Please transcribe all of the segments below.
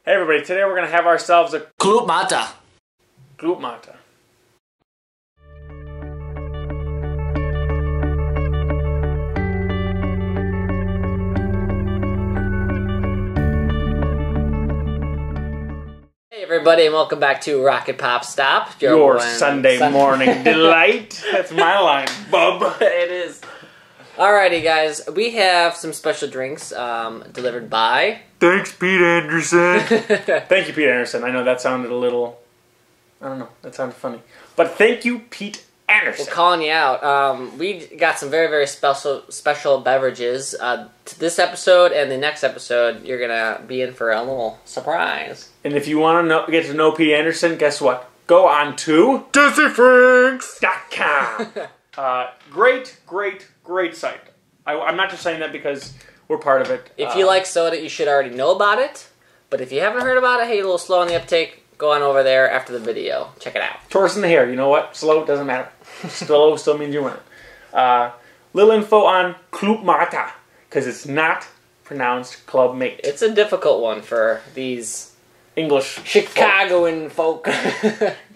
Hey everybody, today we're going to have ourselves a Club Mata. Club Mata. Hey everybody, and welcome back to Rocket Pop Stop. Your Sunday morning delight. That's my line, bub. It is. Alrighty guys, we have some special drinks delivered by... Thanks, Pete Anderson. Thank you, Pete Anderson. I know that sounded a little... I don't know, that sounded funny. But thank you, Pete Anderson. We're calling you out. We got some very, very special beverages. This episode and the next episode, you're going to be in for a little surprise. And if you want to get to know Pete Anderson, guess what? Go on to DisneyFreaks.com. Great site. I'm not just saying that because we're part of it. If you like soda, you should already know about it. But if you haven't heard about it, hey, a little slow on the uptake, go on over there after the video. Check it out. Tortoise in the hair. You know what? Slow doesn't matter. Slow still means you win it. Little info on Club Mata, because it's not pronounced Club Mate. It's a difficult one for these English Chicagoan folk.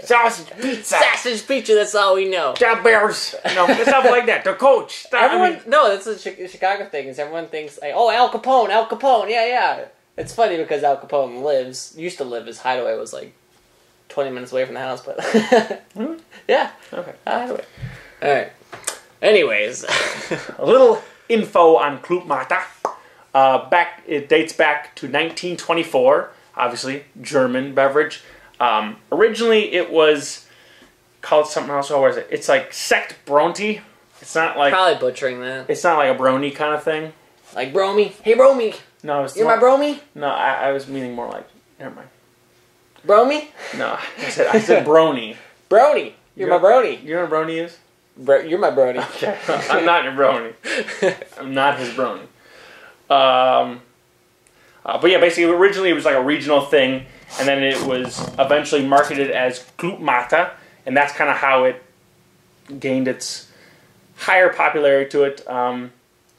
Sausage pizza. Sausage pizza, that's all we know. The Bears. No, stuff like that. The coach. No, that's a Chicago thing. Is everyone thinks, like, oh, Al Capone. Yeah. It's funny because Al Capone used to live, his hideaway was like 20 minutes away from the house, but... Really? Yeah. Okay. Hideaway. Alright. Anyways. A little info on Club Mata. It dates back to 1924. Obviously, German beverage. Originally, it was called something else. What was it? It's like Sekt Bronte. It's not like... Probably butchering that. It's not like a brony kind of thing. Like Bromy. Hey, Bromy. No, it's You're my Bromy? No, I was meaning more like... Never mind. Bromy? No, I said brony. Brony. You're my brony. You know what a brony is? You're my brony. Okay. I'm not your brony. I'm not his brony. But yeah, basically, originally it was like a regional thing, and then it was eventually marketed as Club Mata, and that's kind of how it gained its higher popularity to it.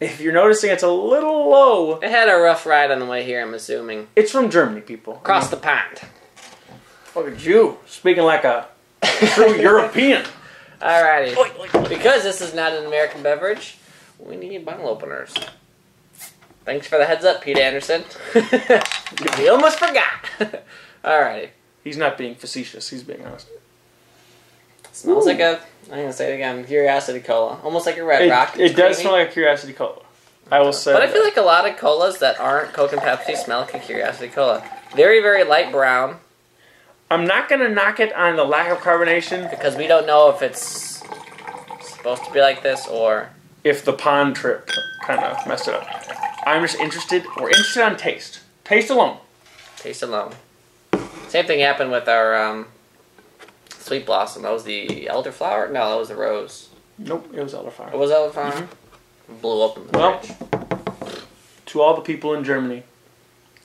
If you're noticing, it's a little low. It had a rough ride on the way here, I'm assuming. It's from Germany, people. Across the pond. Look at you, speaking like a true European. Alrighty. Because this is not an American beverage, we need bottle openers. Thanks for the heads up, Pete Anderson. We almost forgot. Alrighty. He's not being facetious, he's being honest. Smells like a, I'm going to say it again, Curiosity Cola. Almost like a Red Rock. It does smell like a Curiosity Cola. I will say But I feel like a lot of colas that aren't Coke and Pepsi smell like a Curiosity Cola. Very, very light brown. I'm not going to knock it on the lack of carbonation. Because we don't know if it's supposed to be like this or... if the pond trip kind of messed it up. I'm just interested. We're interested on taste. Taste alone. Taste alone. Same thing happened with our Sweet Blossom. That was the elderflower? No, that was the rose. Nope, it was elderflower. It was elderflower? Mm-hmm. Blew up in the fridge. To all the people in Germany,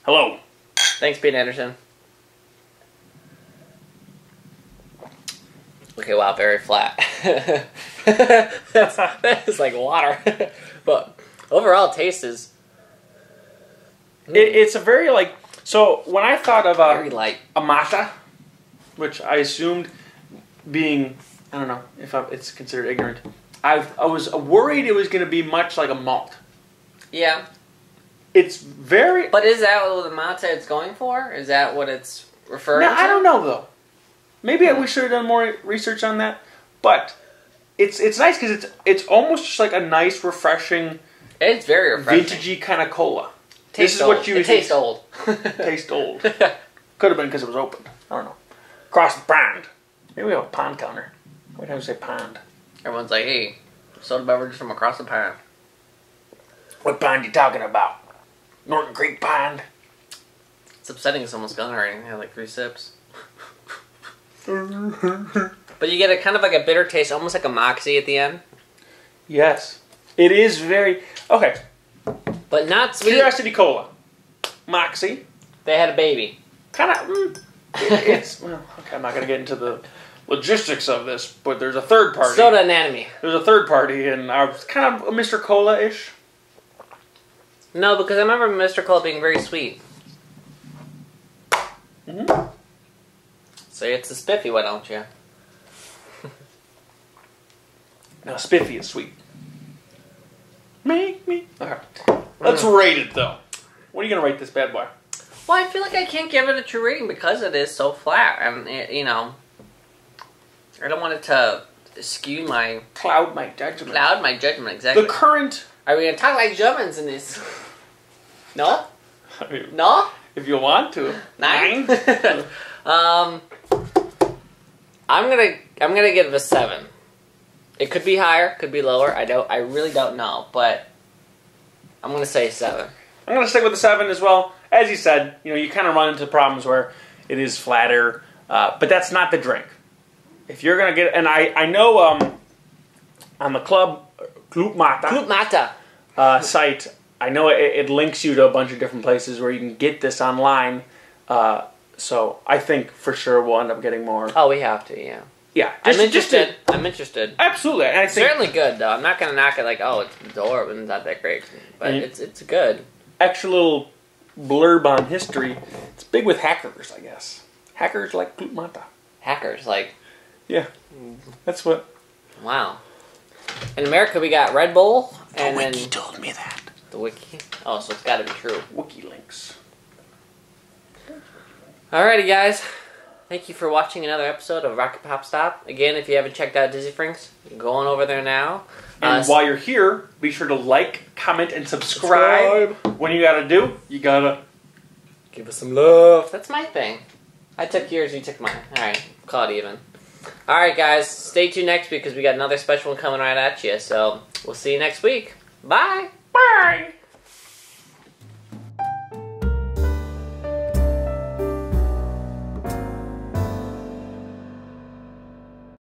hello. Thanks, Pete Anderson. Okay, wow, very flat. That's like water. But overall, taste is... It's a very, like... So, when I thought of very light. A mata, which I assumed being... I don't know if it's considered ignorant. I was worried it was going to be much like a malt. Yeah. It's very... But is that what the mata it's going for? Is that what it's referring to? I don't know, though. Maybe we should have done more research on that. But it's nice because it's almost just like a nice, refreshing... It's very refreshing. Vintagey kind of cola. Tastes old. It tastes old. Tastes old. Could have been because it was open. I don't know. Across the pond. Maybe we have a pond counter. Why do I say pond? Everyone's like, hey, soda beverages from across the pond. What pond you talking about? Norton Creek Pond? It's upsetting it's almost gone already. I had like 3 sips. But you get a kind of like a bitter taste, almost like a Moxie at the end. Yes. It is very... Okay. But not sweet. Curiosity Cola. Moxie. They had a baby. Kind of... It's... Well, okay, I'm not going to get into the logistics of this, but there's a third party. Soda anatomy. There's a third party, and I was kind of a Mr. Cola-ish. No, because I remember Mr. Cola being very sweet. Mm-hmm. Say it's a spiffy, why don't you? Now, spiffy is sweet. Make me. Alright. Let's rate it, though. What are you going to rate this bad boy? Well, I feel like I can't give it a true rating because it is so flat. And, you know, I don't want it to skew my... Cloud my judgment. Cloud my judgment, exactly. The current... Are we going to talk like Germans in this? No? I mean, No? if you want to. 9? I'm gonna give it a 7. It could be higher, could be lower. I really don't know, but I'm gonna say 7. I'm going to stick with the 7 as well. As you said, you know, you kind of run into problems where it is flatter, but that's not the drink. If you're going to get, and I know on the Club Mata site, I know it links you to a bunch of different places where you can get this online. So I think for sure we'll end up getting more. Oh, we have to, yeah. Yeah, I'm interested. I'm interested. Absolutely, and I think certainly good though. I'm not gonna knock it like, oh, it's adorable and not that great, but it's good. Extra little blurb on history. It's big with hackers, I guess. Hackers like Club Mata. Hackers like. Yeah, that's what. Wow. In America, we got Red Bull, and the wiki then told me that. The wiki. Oh, so it's got to be true. Wiki links. Alrighty, guys. Thank you for watching another episode of Rocket Pop Stop. Again, if you haven't checked out Dizzy Frinks, go on over there now. And while you're here, be sure to like, comment, and subscribe. What you gotta do? You gotta give us some love. That's my thing. I took yours, you took mine. Alright, call it even. Alright, guys. Stay tuned next week because we got another special one coming right at you. So, we'll see you next week. Bye. Bye.